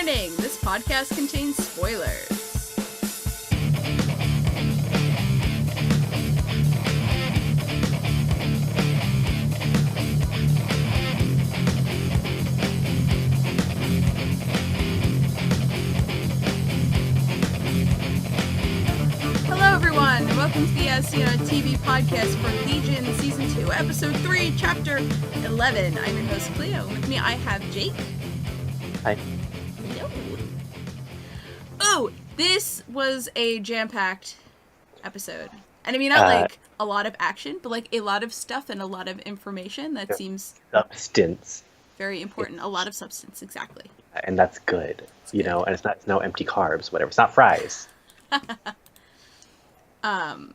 Warning! This podcast contains spoilers. Hello everyone, and welcome to the TV podcast for Legion Season 2, Episode 3, Chapter 11. I'm your host, Cleo. With me, I have Jake. Hi. Hello. Oh, this was a jam-packed episode. And I mean, not like a lot of action, but like a lot of stuff and a lot of information that seems... Substance. Very important. A lot of substance, exactly. And that's good, you know, and it's no empty carbs, whatever. It's not fries. Well,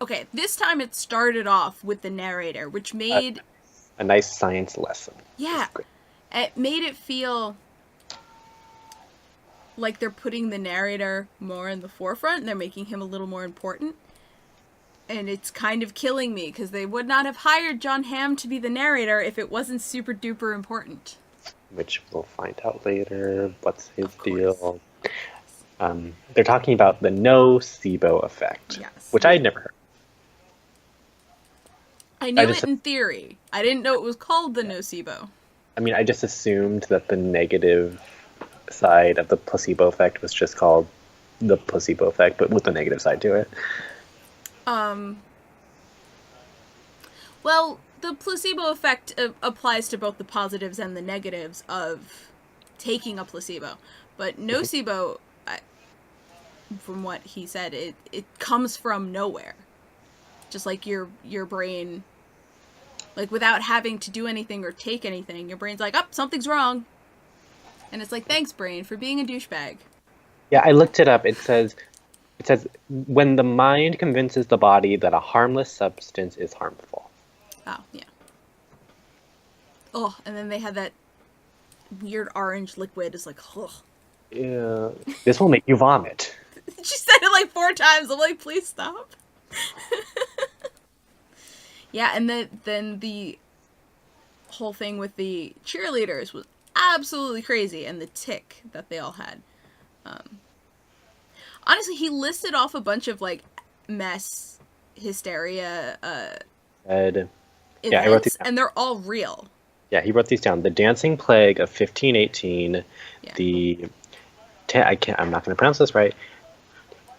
okay, this time it started off with the narrator, which made... a nice science lesson. Yeah. It made it feel like they're putting the narrator more in the forefront, and they're making him a little more important. And it's kind of killing me, because they would not have hired Jon Hamm to be the narrator if it wasn't super duper important. Which we'll find out later. What's his deal? They're talking about the nocebo effect, Yes. which I had never heard. I knew it in theory. I didn't know it was called the nocebo. I mean, I just assumed that the negative side of the placebo effect was just called the placebo effect, but with the negative side to it. Well, the placebo effect applies to both the positives and the negatives of taking a placebo. But nocebo, from what he said, it comes from nowhere. Just like your brain, like without having to do anything or take anything, your brain's like, oh, something's wrong. And it's like, thanks, brain, for being a douchebag. Yeah, I looked it up. It says when the mind convinces the body that a harmless substance is harmful. Oh, yeah. Oh, and then they had that weird orange liquid. It's like, oh. Yeah, this will make you vomit. She said it like 4 times. I'm like, please stop. Yeah, and then the whole thing with the cheerleaders was absolutely crazy, and the tick that they all had. Honestly, he listed off a bunch of like mess, hysteria, Events, I wrote these down. And they're all real. Yeah, he wrote these down. The dancing plague of 1518. Yeah. I'm not going to pronounce this right.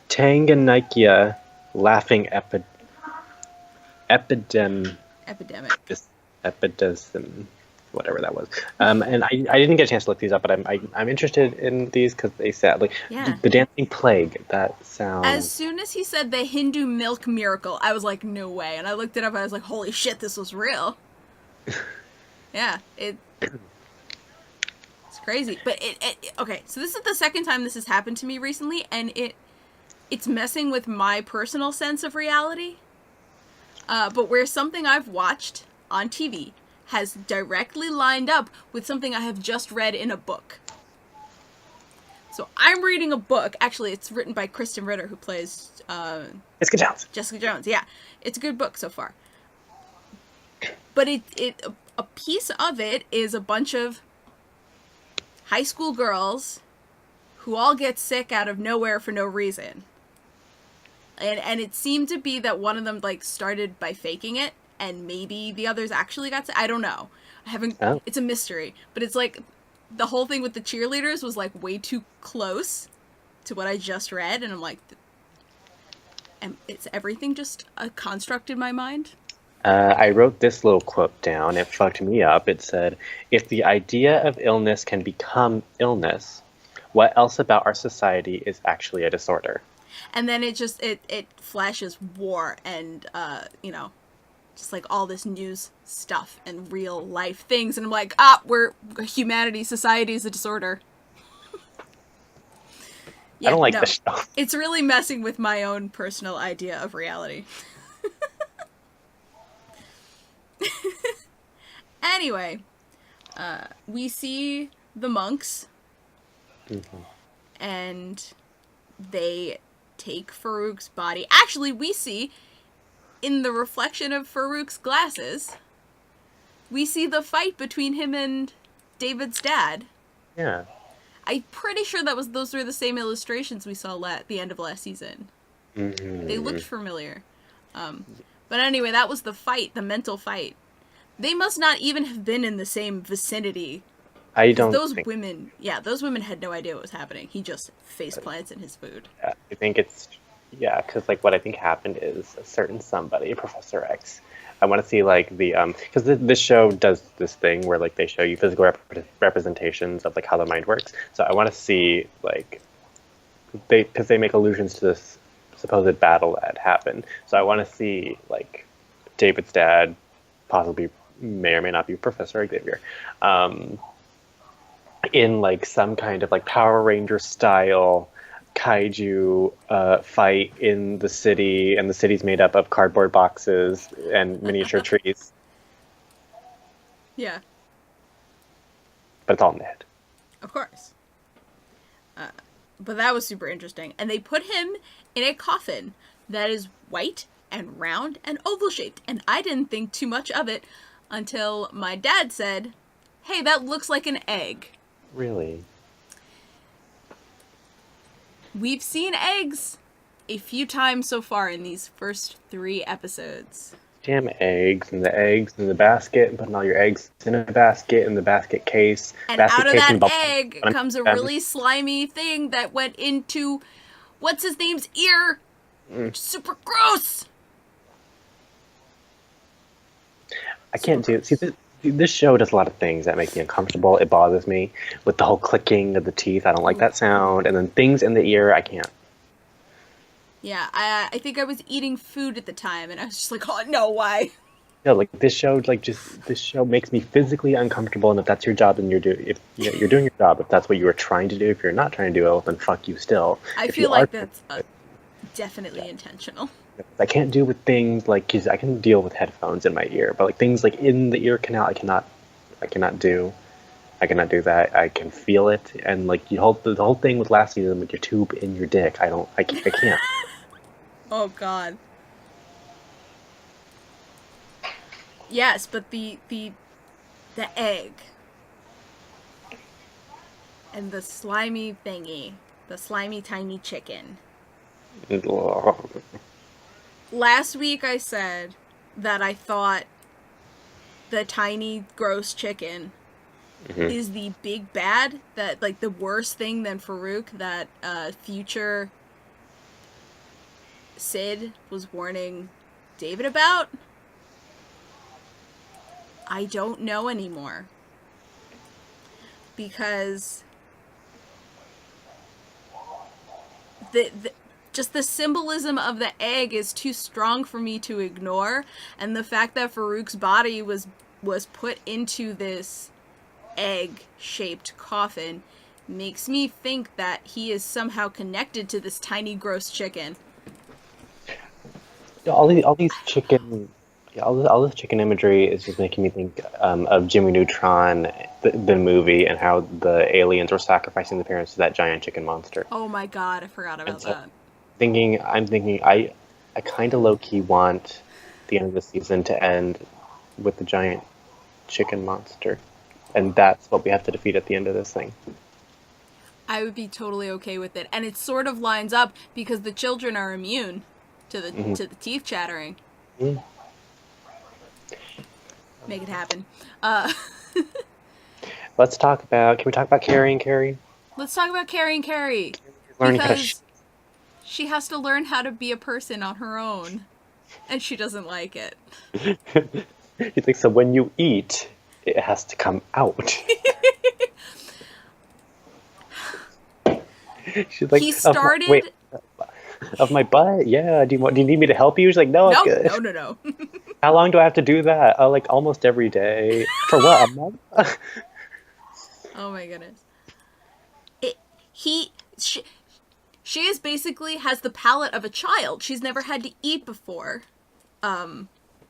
Tanganyika laughing epidemic. Epidemic, whatever that was. And I didn't get a chance to look these up, but I'm interested in these because they said like the dancing plague. That sounds. As soon as he said the Hindu milk miracle, I was like, no way. And I looked it up. And I was like, holy shit, this was real. Yeah, it's crazy. But okay. So this is the second time this has happened to me recently, and it's messing with my personal sense of reality. But where something I've watched on TV has directly lined up with something I have just read in a book. So I'm reading a book. Actually, it's written by Kristen Ritter, who plays Jessica Jones. Jessica Jones, yeah. It's a good book so far. But a piece of it is a bunch of high school girls who all get sick out of nowhere for no reason. And it seemed to be that one of them like started by faking it, and maybe the others actually got sick. I don't know. It's a mystery. But it's like the whole thing with the cheerleaders was like way too close to what I just read, and I'm like, is everything just a construct in my mind? I wrote this little quote down. It fucked me up. It said, if the idea of illness can become illness, what else about our society is actually a disorder? And then it flashes war and, just like all this news stuff and real life things. And I'm like, humanity, society is a disorder. Yeah, I don't like this stuff. It's really messing with my own personal idea of reality. Anyway, we see the monks, and they take Farouk's body. Actually, we see, in the reflection of Farouk's glasses, we see the fight between him and David's dad. Yeah. I'm pretty sure those were the same illustrations we saw at the end of last season. They looked Hmm. familiar. But anyway, that was the fight, the mental fight. They must not even have been in the same vicinity. I Because don't those think. women, yeah, those women had no idea what was happening. He just face plants in his food. I think it's yeah, because like what I think happened is a certain somebody, Professor X. I want to see like the because this show does this thing where like they show you physical representations of like how the mind works. So I want to see like because they make allusions to this supposed battle that happened. So I want to see like David's dad, possibly may or may not be Professor Xavier, um, in like some kind of like Power Ranger style kaiju fight in the city, and the city's made up of cardboard boxes and miniature trees, Yeah, but it's all in the head. of course. But that was super interesting. And they put him in a coffin that is white and round and oval shaped. And I didn't think too much of it until my dad said, "Hey, that looks like an egg." Really? We've seen eggs a few times so far in these first 3 episodes. Damn eggs and the eggs in the basket, and putting all your eggs in a basket in the basket case. And Basket out of case in that the bubble. egg comes a really slimy thing that went into what's his name's ear. Which is super gross. I can't do. See, this show does a lot of things that make me uncomfortable. It bothers me with the whole clicking of the teeth. I don't like that sound, and then things in the ear. I can't. Yeah, I think I was eating food at the time, and I was just like, oh no, why? No, like this show, like just this show makes me physically uncomfortable. And if that's your job, then if you're doing your job, if that's what you were trying to do, if you're not trying to do it, well, then fuck you still. I If feel you are, like that's definitely intentional. I can't do with things like 'cause I can deal with headphones in my ear, but like things like in the ear canal, I cannot do. I cannot do that. I can feel it, and like the whole thing with last season with your tube in your dick. I can't. Oh god. Yes, but the egg and the slimy thingy, the slimy tiny chicken. Last week I said that I thought the tiny gross chicken is the big bad, that like the worst thing than Farouk that future Sid was warning David about. I don't know anymore. Because just the symbolism of the egg is too strong for me to ignore, and the fact that Farouk's body was put into this egg-shaped coffin makes me think that he is somehow connected to this tiny gross chicken. All these chicken, yeah, all this chicken imagery is just making me think of Jimmy Neutron, the movie, and how the aliens were sacrificing the parents to that giant chicken monster. Oh my god, I forgot about So that. I'm thinking, I kind of low key want the end of the season to end with the giant chicken monster, and that's what we have to defeat at the end of this thing. I would be totally okay with it. And it sort of lines up because the children are immune to the teeth chattering. Mm. Make it happen. Let's talk about. Can we talk about Carrie and Carrie? Let's talk about Carrie and Carrie. Learning how to. Because she has to learn how to be a person on her own. And she doesn't like it. He's like, so when you eat, it has to come out. She's like, He started. wait, of my butt? Yeah. Do you need me to help you? She's like, no, I'm good. No. How long do I have to do that? Like almost every day. For what? A month? Oh my goodness. She is basically has the palate of a child. She's never had to eat before.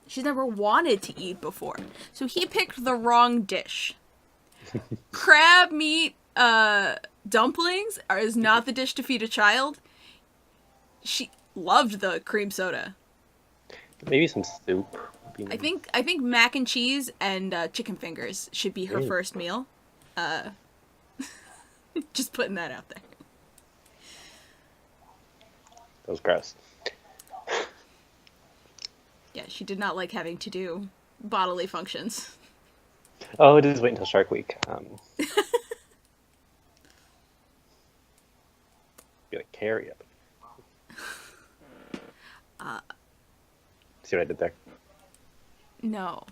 She's never wanted to eat before. So he picked the wrong dish. Crab meat dumplings is not the dish to feed a child. She loved the cream soda. Maybe some soup. I think mac and cheese and chicken fingers should be her first meal. Just putting that out there. That was gross. Yeah, she did not like having to do bodily functions. Oh, just wait until Shark Week. Be like, carry up. See what I did there? No.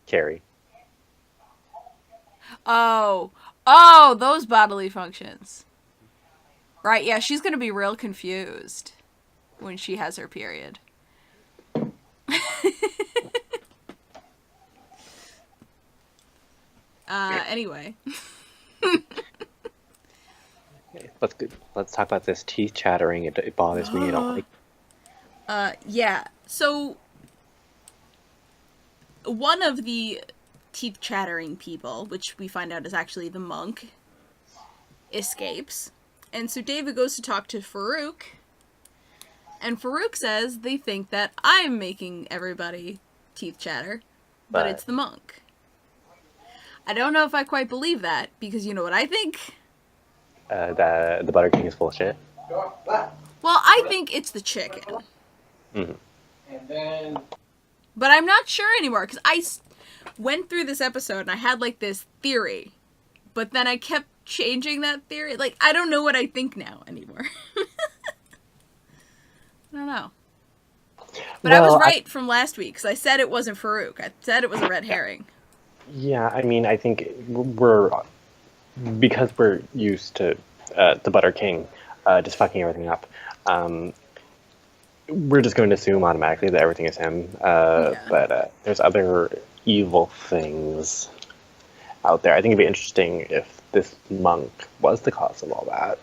Carry. Oh, those bodily functions. Right, yeah, she's gonna be real confused when she has her period. Anyway. Let's talk about this teeth chattering. It bothers me. I don't like. Yeah, so one of the teeth chattering people, which we find out is actually the monk, escapes. And so David goes to talk to Farouk, and Farouk says they think that I'm making everybody teeth chatter, but it's the monk. I don't know if I quite believe that, because you know what I think? The Butter King is full of shit. Well, I think it's the chicken. Mm-hmm. And then... But I'm not sure anymore, because I went through this episode and I had like this theory, but then I kept changing that theory. Like, I don't know what I think now anymore. I don't know. But I was right from last week, because I said it wasn't Farouk. I said it was a red herring. Yeah, I mean, I think because we're used to the Butter King just fucking everything up. We're just going to assume automatically that everything is him. But there's other evil things out there. I think it'd be interesting if this monk was the cause of all that.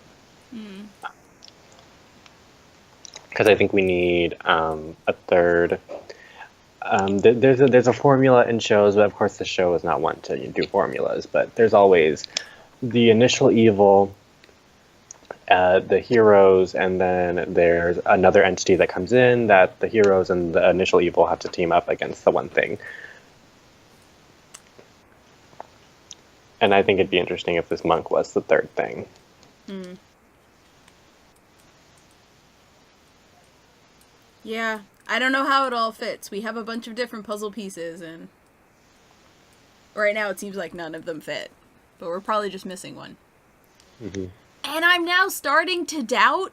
Because I think we need a third. There's a formula in shows, but of course the show is not one to do formulas. But there's always the initial evil, the heroes, and then there's another entity that comes in that the heroes and the initial evil have to team up against the one thing. And I think it'd be interesting if this monk was the third thing. Yeah, I don't know how it all fits. We have a bunch of different puzzle pieces, and right now it seems like none of them fit. But we're probably just missing one. Mm-hmm. And I'm now starting to doubt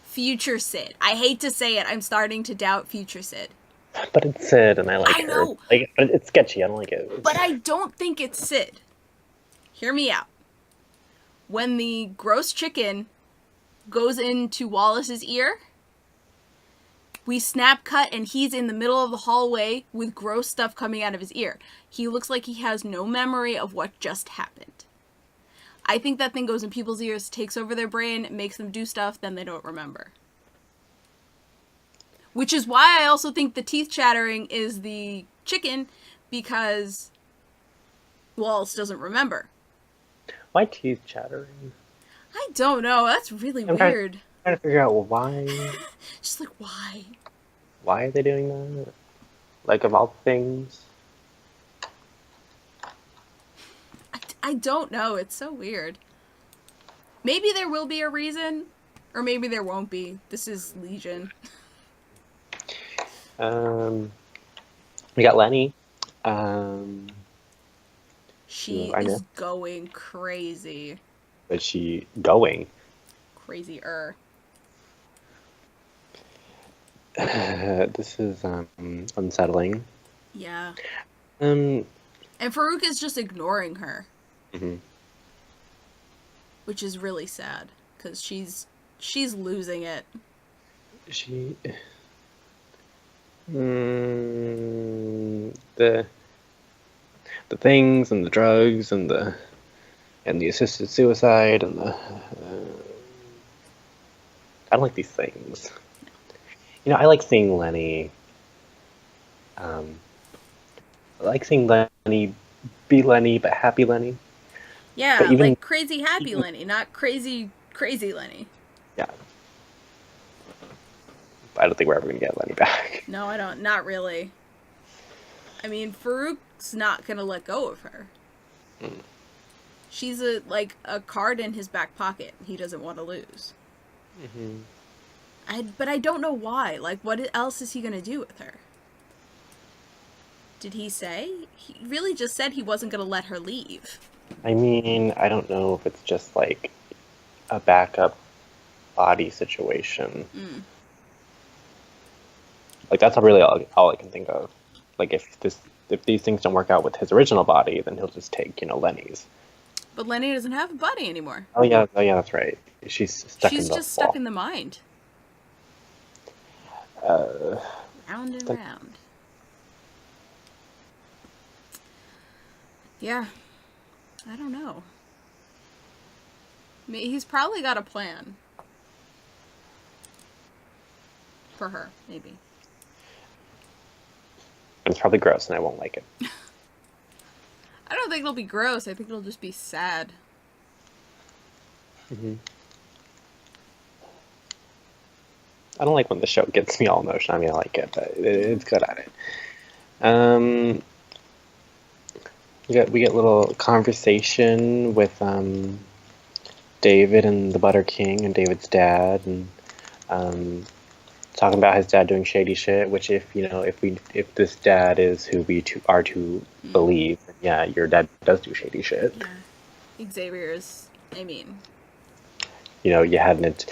Future Sid. I hate to say it, I'm starting to doubt Future Sid. But it's Sid, and I like her. Know. Like, but it's sketchy. I don't like it. But I don't think it's Sid. Hear me out. When the gross chicken goes into Wallace's ear, we snap cut and he's in the middle of the hallway with gross stuff coming out of his ear. He looks like he has no memory of what just happened. I think that thing goes in people's ears, takes over their brain, makes them do stuff, then they don't remember. Which is why I also think the teeth chattering is the chicken, because Wallace doesn't remember. Why teeth chattering? I don't know. That's really weird. I'm trying to figure out why. Just like, why? Why are they doing that? Like, of all things? I don't know. It's so weird. Maybe there will be a reason, or maybe there won't be. This is Legion. We got Lenny. She is going crazy. Is she going? Crazier. This is unsettling. Yeah. And Farouk is just ignoring her. Mm-hmm. Which is really sad, because she's losing it. The things and the drugs and the assisted suicide and I don't like these things. You know, I like seeing Lenny. I like seeing Lenny be Lenny, but happy Lenny. Yeah, like crazy happy Lenny, not crazy Lenny. Yeah. I don't think we're ever going to get Lenny back. No, I don't. Not really. I mean, Farouk's not going to let go of her. She's a card in his back pocket he doesn't want to lose. But I don't know why. Like, what else is he gonna do with her? Did he say? He really just said he wasn't gonna let her leave. I mean, I don't know if it's just like a backup body situation. Like that's really all I can think of. Like if these things don't work out with his original body, then he'll just take Lenny's. But Lenny doesn't have a body anymore. Oh yeah, that's right. She's stuck. She's in the just wall. stuck in the mind. Round and round. Yeah. I don't know. He's probably got a plan. For her, maybe. It's probably gross and I won't like it. I don't think it'll be gross. I think it'll just be sad. I don't like when the show gets me all emotional. I mean, I like it, but it's good at it. We get a little conversation with David and the Butter King and David's dad, and talking about his dad doing shady shit. Which, if this dad is who we are to believe, then yeah, your dad does do shady shit. Yeah. Xavier's. I mean, you hadn't.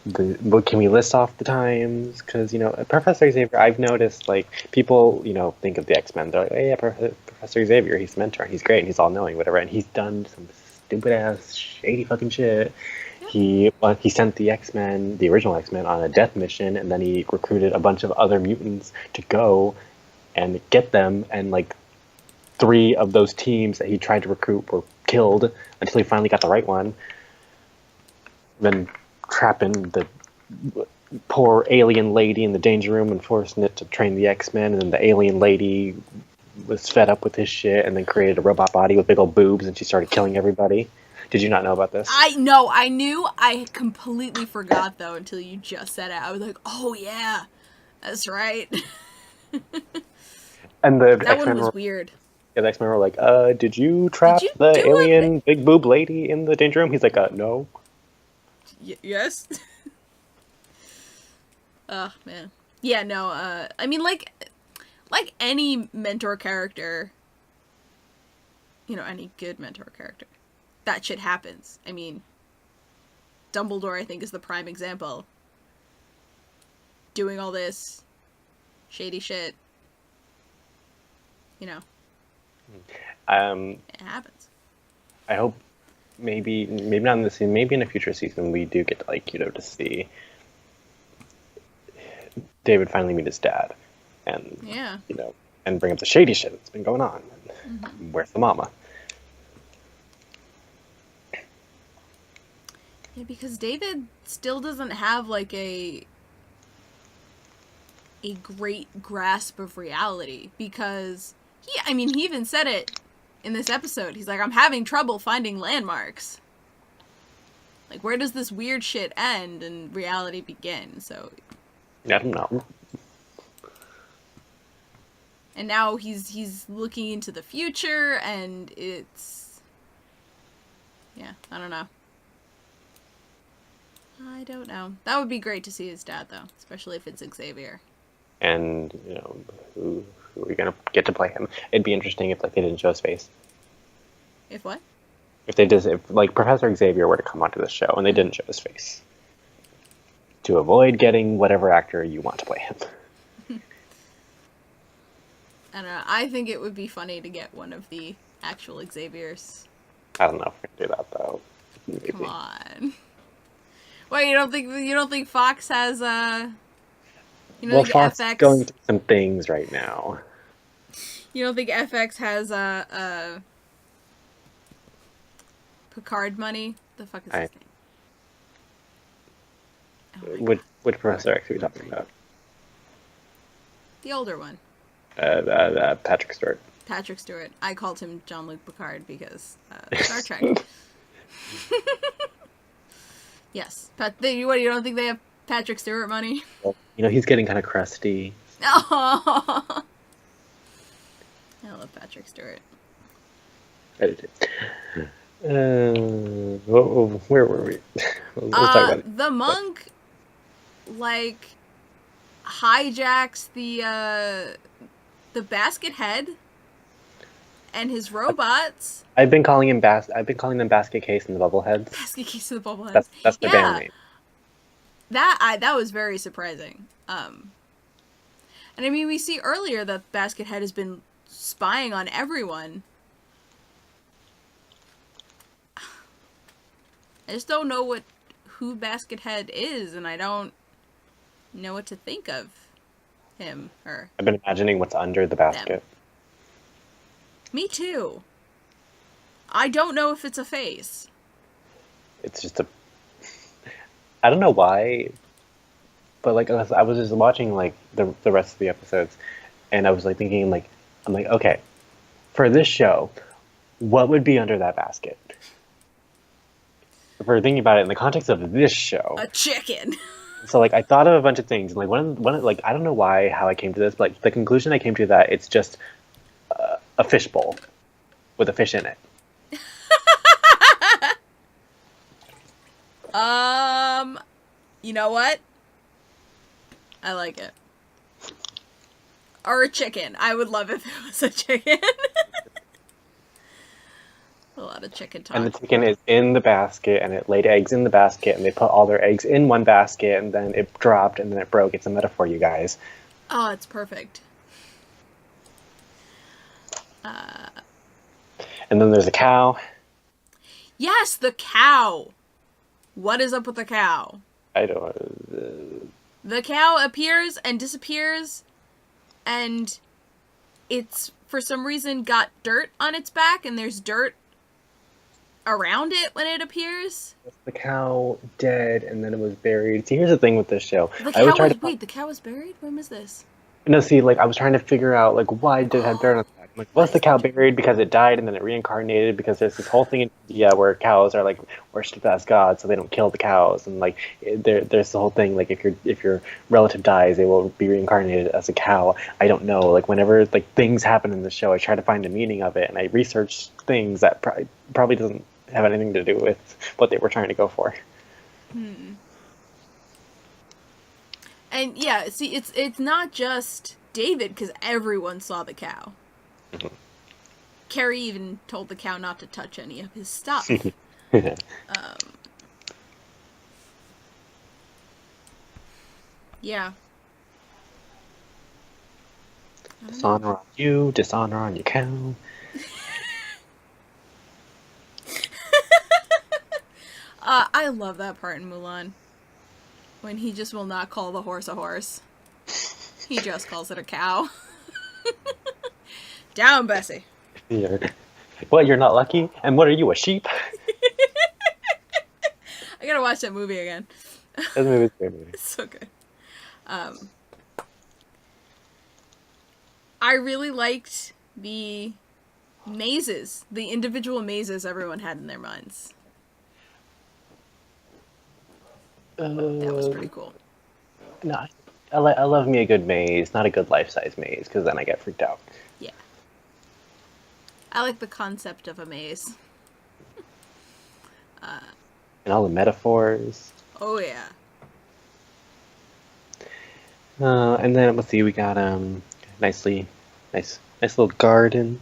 But can we list off the times? Because Professor Xavier, I've noticed like people think of the X-Men. They're like, oh yeah, Professor Xavier, he's a mentor and he's great and he's all knowing, whatever. And he's done some stupid ass shady fucking shit. Yeah. He sent the X-Men, the original X-Men, on a death mission, and then he recruited a bunch of other mutants to go and get them. And like 3 of those teams that he tried to recruit were killed until he finally got the right one. Then trapping the poor alien lady in the danger room and forcing it to train the X-Men, and then the alien lady was fed up with his shit and then created a robot body with big old boobs and she started killing everybody. Did you not know about this? I knew. I completely forgot though until you just said it. I was like, oh yeah, that's right. And that one was weird. Yeah, the X-Men were like, did you trap the alien big boob lady in the danger room? He's like, no. Yes. Oh man. Yeah, no, I mean like any mentor character, any good mentor character, that shit happens. I mean, Dumbledore I think is the prime example. Doing all this shady shit. It happens. I hope maybe not in this season, maybe in a future season we do get to see David finally meet his dad and and bring up the shady shit that's been going on. Where's the mama? Yeah, because David still doesn't have a great grasp of reality, because he even said it in this episode. He's like, I'm having trouble finding landmarks. Like, where does this weird shit end and reality begin? So I don't know. And now he's looking into the future, and it's... Yeah, I don't know. I don't know. That would be great to see his dad, though. Especially if it's Xavier. And, who are we going to get to play him? It'd be interesting if, they didn't show his face. If what? If Professor Xavier were to come onto the show and they didn't show his face. To avoid getting whatever actor you want to play him. I don't know. I think it would be funny to get one of the actual Xaviers. I don't know if we can do that, though. Maybe. Come on. Wait, you don't think Fox has Fox FX is going through some things right now. You don't think FX has Picard money? The fuck is his name? Which Professor X are we talking about? The older one. Patrick Stewart. Patrick Stewart. I called him Jean-Luc Picard because Star Trek. Yes. You don't think they have Patrick Stewart money? Well, he's getting kind of crusty. Oh. I love Patrick Stewart. I do too. Where were we? Let's talk about The it. monk, like, hijacks the basket head and his robots. I've been calling them Basket Case and the Bubbleheads. Basket case of the bobbleheads. That's their band Yeah, name. that was very surprising. And I mean, we see earlier that Basket Head has been spying on everyone. I just don't know who Basket Head is, and I don't know what to think of him or I've been imagining what's under the them. basket. Me too. I don't know if it's a face. It's just a. I don't know why, but like I was just watching like the rest of the episodes, and I was like thinking like I'm like okay, for this show, what would be under that basket? If we're thinking about it in the context of this show, A chicken. so like I thought of a bunch of things, and like like I don't know why how I came to this, but like the conclusion I came to that it's just a fish bowl with a fish in it. um, you know what? I like it. Or a chicken. I would love if it was a chicken. A lot of chicken And the talk. chicken is in the basket, and it laid eggs in the basket, and they put all their eggs in one basket, and then it dropped, and then it broke. It's a metaphor, you guys. Oh, it's perfect. And then there's a cow. Yes, the cow. What is up with the cow? I don't. The cow appears and disappears, and it's for some reason got dirt on its back, and there's dirt around it when it appears. The cow dead, and then it was buried. See, here's the thing with this show. The I always cow try was to wait. The cow was buried. When was this? no. See, like I was trying to figure out like why did it have dirt on its back? I'm like, was the cow buried because it died and then it reincarnated? Because there's this whole thing in India where cows are like worshipped as gods, so they don't kill the cows, and like there's the whole thing like if your relative dies, they will be reincarnated as a cow. I don't know. Like whenever like things happen in the show, I try to find a meaning of it, and I research things that probably doesn't have anything to do with what they were trying to go for. And yeah, see, it's not just David because everyone saw the cow. Carrie even told the cow not to touch any of his stuff. Yeah. Dishonor on you, dishonor on your cow. I love that part in Mulan. When he just will not call the horse a horse. He just calls it a cow. Down, Bessie. Yeah. What, you're not lucky? And what are you, a sheep? I gotta watch that movie again. That movie's a great movie. It's so good. I really liked the mazes, the individual mazes everyone had in their minds. That was pretty cool. No, I love me a good maze, not a good life-size maze, because then I get freaked out. Yeah. I like the concept of a maze. And all the metaphors. Oh yeah. And then let's see, we got nice little garden.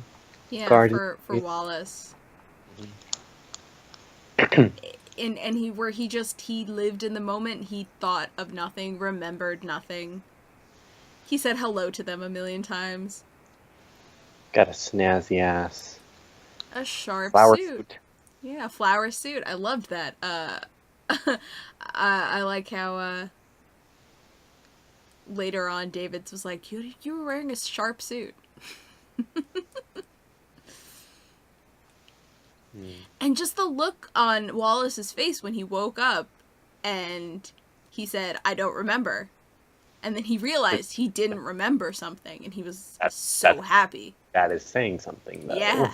Yeah, Garden. for Wallace. And he he lived in the moment, he thought of nothing, remembered nothing. He said hello to them a million times. Got a snazzy ass A sharp flower suit. suit. Yeah, flower suit. I loved that. I like how later on David was like, you were wearing a sharp suit. And just the look on Wallace's face when he woke up and he said, I don't remember. And then he realized he didn't remember something and he was so happy. That is saying something, though. Yeah.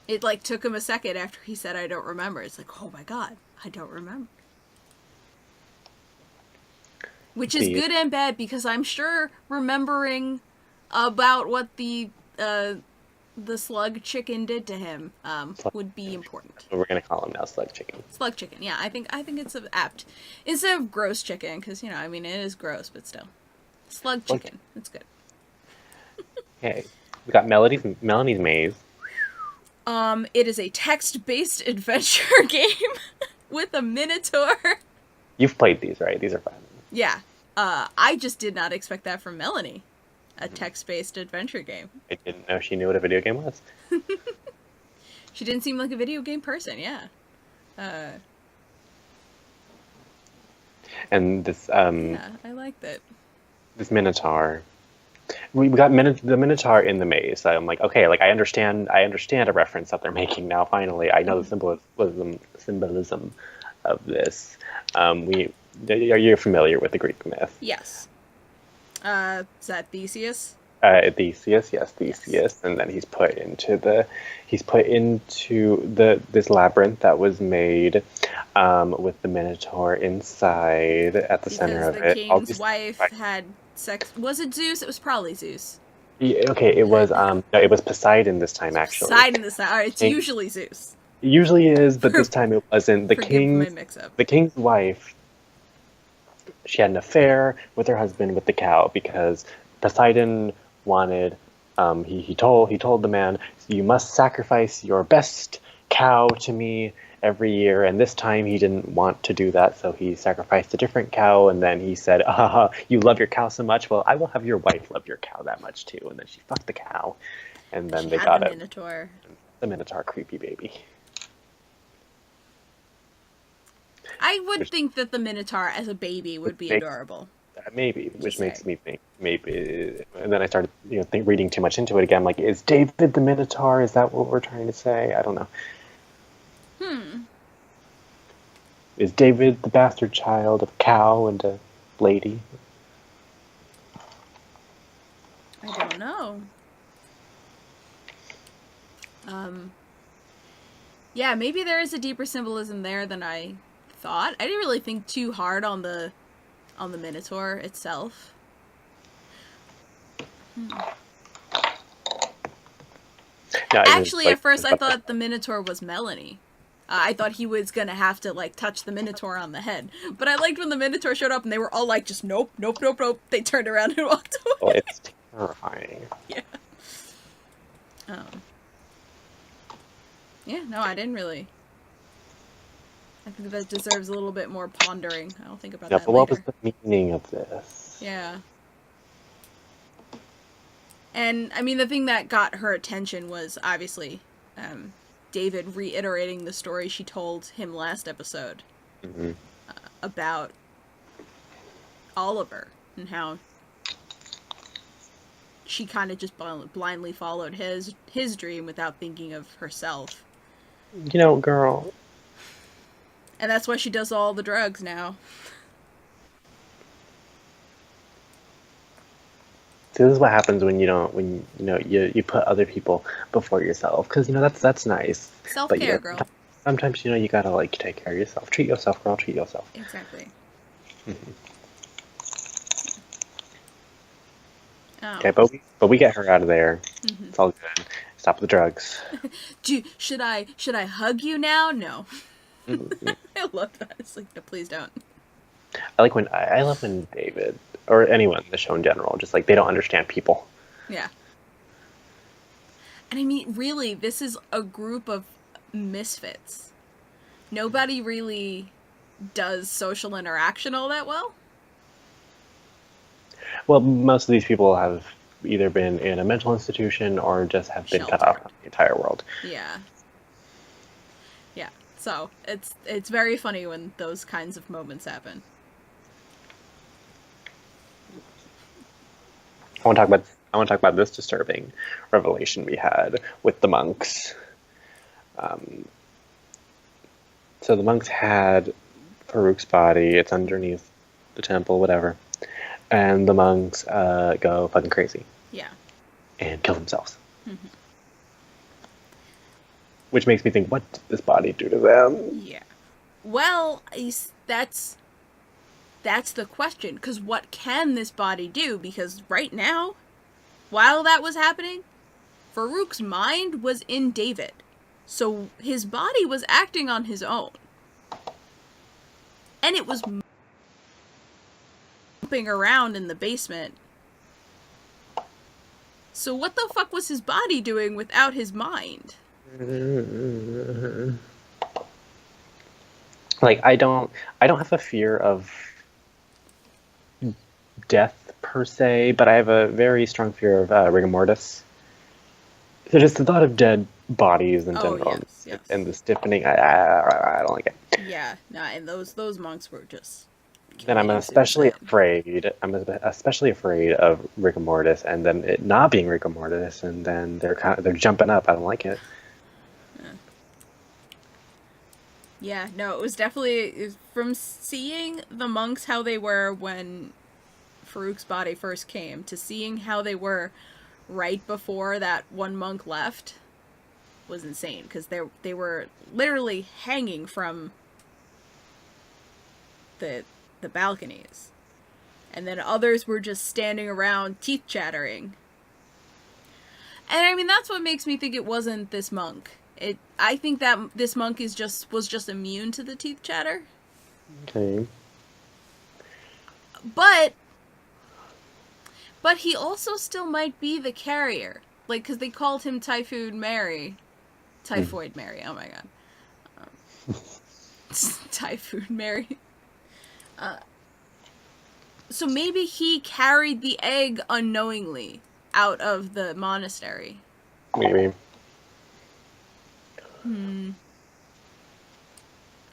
It like took him a second after he said, I don't remember. It's like, oh my god, I don't remember. Which is good and bad because I'm sure remembering about what the the slug chicken did to him would be important. We're gonna call him now Slug Chicken. Slug chicken, yeah. I think it's apt instead of gross chicken, because I mean, it is gross, but still, slug chicken. It's good. Okay, we got Melanie's Maze. It is a text-based adventure game with a minotaur. You've played these, right? These are fun. Yeah. I just did not expect that from Melanie. A text-based adventure game. I didn't know she knew what a video game was. She didn't seem like a video game person, yeah. And this Yeah, I liked it. this Minotaur. We got the Minotaur in the maze. So I'm like, okay, like I understand a reference that they're making now. Finally, I know the symbolism of this. Are you familiar with the Greek myth? Yes. Is that Theseus? Theseus, yes, Theseus, and then he's put into this labyrinth that was made with the Minotaur inside at the center of it. Because the king's wife had sex. Was it Zeus? It was probably Zeus. Yeah, okay, it was no, it was Poseidon this time actually. Poseidon this time. All right, it's usually Zeus. It usually is, but this time it wasn't. The king's wife. She had an affair with her husband with the cow because Poseidon wanted. He told the man, you must sacrifice your best cow to me every year, and this time he didn't want to do that, so he sacrificed a different cow, and then he said, you love your cow so much, well, I will have your wife love your cow that much too, and then she fucked the cow, and then they got the Minotaur creepy baby. I would think that the Minotaur as a baby would be adorable. Maybe, which makes me think maybe, and then I started, reading too much into it again. I'm like, is David the Minotaur? Is that what we're trying to say? I don't know. Is David the bastard child of a cow and a lady? I don't know. Yeah, maybe there is a deeper symbolism there than I thought. I didn't really think too hard on the Minotaur itself. No, actually, at first I thought the Minotaur was Melanie. I thought he was gonna have to touch the Minotaur on the head. But I liked when the Minotaur showed up and they were all like, just nope, nope, nope, nope. They turned around and walked away. Well, it's terrifying. Yeah. Yeah, no, I didn't really. I think that deserves a little bit more pondering. I'll think about that later. But what was the meaning of this? Yeah. And, I mean, the thing that got her attention was, obviously, David reiterating the story she told him last episode about Oliver and how she kind of just blindly followed his dream without thinking of herself. Girl. And that's why she does all the drugs now. See, this is what happens when you put other people before yourself, because that's nice. Self-care, girl. Sometimes you gotta take care of yourself. Treat yourself, girl. Treat yourself. Exactly. Okay, but we get her out of there. It's all good. Stop the drugs. Should I hug you now? No. I love that. It's like, no, please don't. I love when David or anyone in the show in general just they don't understand people. Yeah. And I mean, really, this is a group of misfits. Nobody really does social interaction all that well. Well, most of these people have either been in a mental institution or just have been cut off from the entire world. Yeah. Yeah. So it's very funny when those kinds of moments happen. I want to talk about this disturbing revelation we had with the monks. So the monks had Farouk's body. It's underneath the temple, whatever. And the monks go fucking crazy. Yeah. And kill themselves. Which makes me think, what did this body do to them? Yeah. Well, that's the question. Because what can this body do? Because right now, while that was happening, Farouk's mind was in David. So his body was acting on his own. And it was jumping around in the basement. So what the fuck was his body doing without his mind? Like, I don't have a fear of death per se, but I have a very strong fear of rigor mortis. So just the thought of dead bodies in general, yes. and the stiffening, I don't like it. Yeah, nah, and those monks were just. Then I'm especially afraid. I'm especially afraid of rigor mortis, and then it not being rigor mortis, and then they're jumping up. I don't like it. Yeah, no, it was definitely from seeing the monks how they were when Farouk's body first came to seeing how they were right before that one monk left was insane, because they were literally hanging from the balconies, and then others were just standing around teeth chattering. And I mean, that's what makes me think it wasn't this monk. I think that this monk was just immune to the teeth chatter. Okay. But he also still might be the carrier. Like, because they called him Typhoid Mary. Typhoid Mary, oh my god. Typhoid Mary. So maybe he carried the egg unknowingly out of the monastery. Maybe. And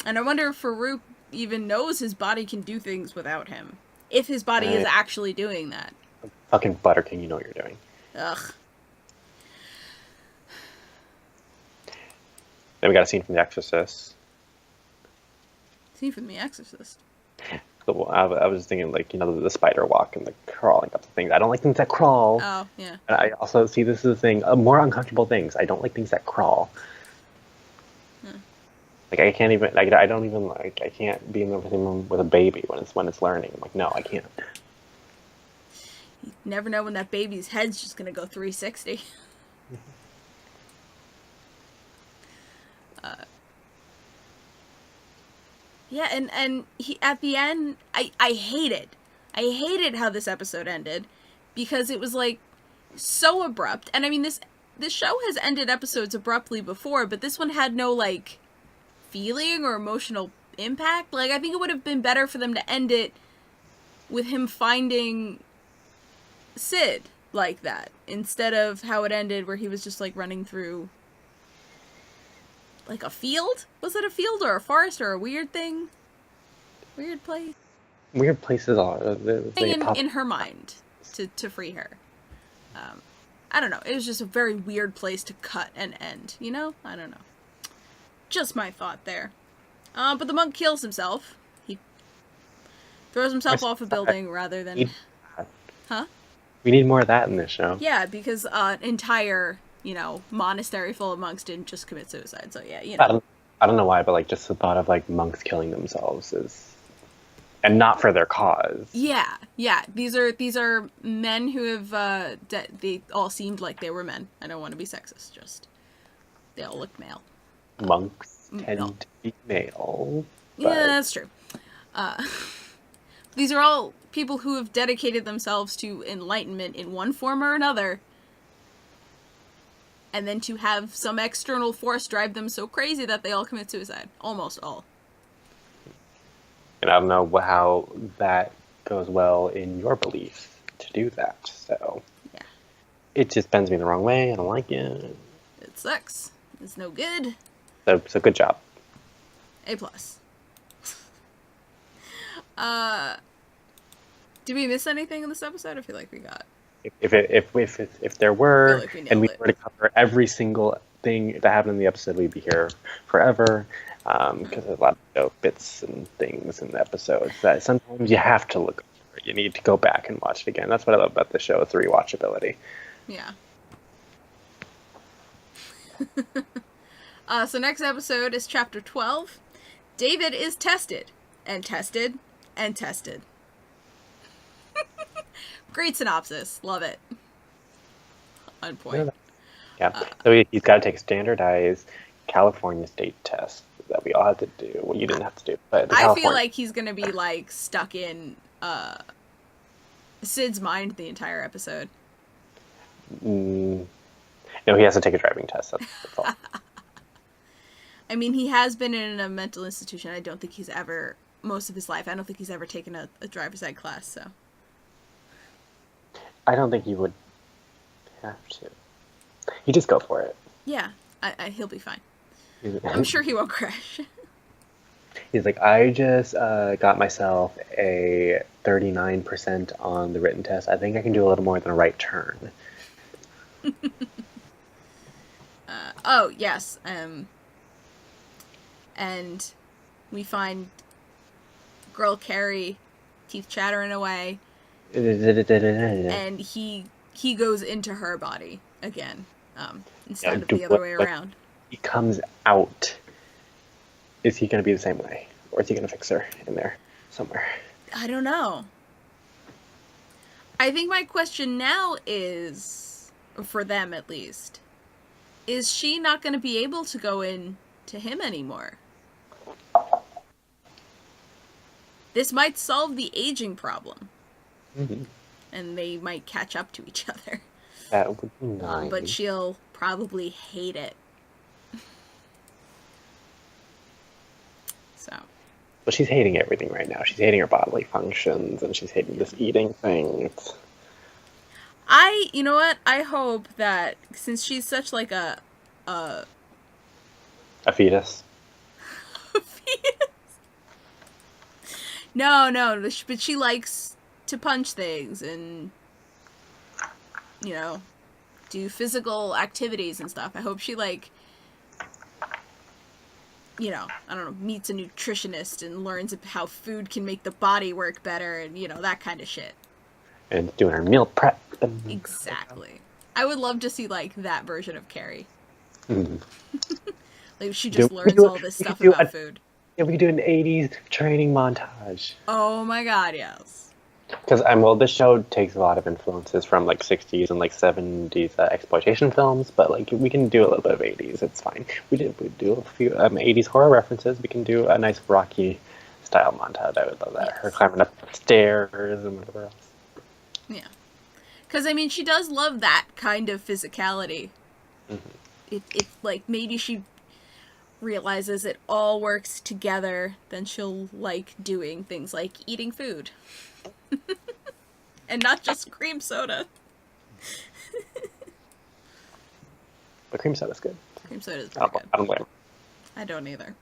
I wonder if Farouk even knows his body can do things without him. If his body is actually doing that. Fucking Butter King, you know what you're doing. Ugh. Then we got a scene from The Exorcist. Scene from The Exorcist. So I was thinking, like, you know, the spider walk and the crawling up the things. I don't like things that crawl. Oh, yeah. And I also see this is the thing, more uncomfortable things. I don't like things that crawl. Like, I can't even, like, I don't even, like, I can't be in the room with a baby when it's learning. I'm like, no, I can't. You never know when that baby's head's just gonna go 360. Yeah, and he, at the end, I hated how this episode ended, because it was, like, so abrupt. And I mean, this show has ended episodes abruptly before, but this one had no, like, feeling or emotional impact. Like, I think it would have been better for them to end it with him finding Sid like that, instead of how it ended where he was just, like, running through, like, a field? Was it a field or a forest or a weird thing? Weird place? Weird places are. In her mind to free her. I don't know. It was just a very weird place to cut and end, you know? I don't know. Just my thought there. But the monk kills himself. He throws himself off a building rather than... Huh? We need more of that in this show. Yeah, because an entire, you know, monastery full of monks didn't just commit suicide. So yeah, you know. I don't know why, but, like, just the thought of, like, monks killing themselves is... And not for their cause. Yeah. These are men who have, they all seemed like they were men. I don't want to be sexist, just... They all looked male. Monks tend to be male. But... Yeah, that's true. These are all people who have dedicated themselves to enlightenment in one form or another. And then to have some external force drive them so crazy that they all commit suicide. Almost all. And I don't know how that goes well in your belief to do that. So yeah, it just bends me the wrong way. I don't like it. It sucks. It's no good. So good job. A+. Did we miss anything in this episode? I feel like we got. If there were, like we and we nailed it. were to cover every single thing that happened in the episode, we'd be here forever. Because there's a lot of bits and things in the episodes that sometimes you have to look over. You need to go back and watch it again. That's what I love about the show, it's the rewatchability. Yeah. So next episode is chapter 12. David is tested. And tested. And tested. Great synopsis. Love it. On point. Yeah. So he's got to take a standardized California state test that we all had to do. Well, you didn't have to do, but I feel like he's gonna be like stuck in Sid's mind the entire episode. No, he has to take a driving test. That's all. I mean, he has been in a mental institution. I don't think he's ever, most of his life, I don't think he's ever taken a driver's ed class, so. I don't think you would have to. You just go for it. Yeah, he'll be fine. I'm sure he won't crash. He's like, I just got myself a 39% on the written test. I think I can do a little more than a right turn. Oh, yes. And we find girl Carrie, teeth chattering away, and he goes into her body again, instead of the other way around. He comes out. Is he going to be the same way? Or is he going to fix her in there somewhere? I don't know. I think my question now is, for them at least, is she not going to be able to go in to him anymore? This might solve the aging problem. Mm-hmm. And they might catch up to each other. That would be nice. But she'll probably hate it. So. Well, she's hating everything right now. She's hating her bodily functions, and she's hating this eating thing. You know what? I hope that, since she's such like a fetus? A fetus? No, but she likes to punch things and, you know, do physical activities and stuff. I hope she, like, you know, I don't know, meets a nutritionist and learns how food can make the body work better and, you know, that kind of shit. And doing her meal prep. Exactly. I would love to see, like, that version of Carrie. Mm. Like, she just learns all this stuff about food. Yeah, we could do an 80s training montage. Oh my god, yes. Because, well, this show takes a lot of influences from, like, 60s and, like, 70s exploitation films, but, like, we can do a little bit of 80s. It's fine. We do a few 80s horror references. We can do a nice Rocky-style montage. I would love that. Yes. Her climbing up stairs and whatever else. Yeah. Because, I mean, she does love that kind of physicality. Mm-hmm. It's like, maybe she realizes it all works together, then she'll like doing things like eating food. And not just cream soda. But cream soda's good. Cream soda's pretty good. I don't blame her. I don't either.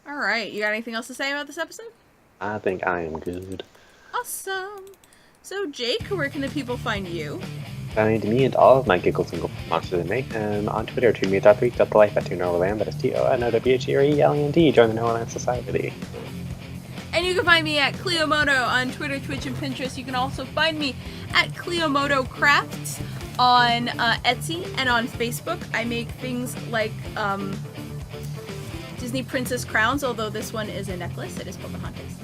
Alright, you got anything else to say about this episode? I think I am good. Awesome! So, Jake, where can the people find you? Find me and all of my giggles and monsters and mayhem on Twitter, tweetme@3.thelife at ToNorland, that is TONOWHERELAND. Join the Norland Society. And you can find me at Cleomoto on Twitter, Twitch, and Pinterest. You can also find me at Cleomoto Crafts on Etsy and on Facebook. I make things like Disney princess crowns, although this one is a necklace. It is Pocahontas.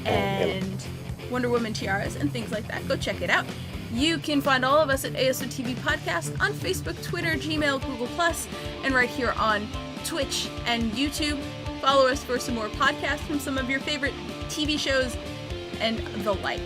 And Wonder Woman tiaras and things like that. Go check it out. You can find all of us at ASOTV Podcast on Facebook, Twitter, Gmail, Google+, and right here on Twitch and YouTube. Follow us for some more podcasts from some of your favorite TV shows and the like.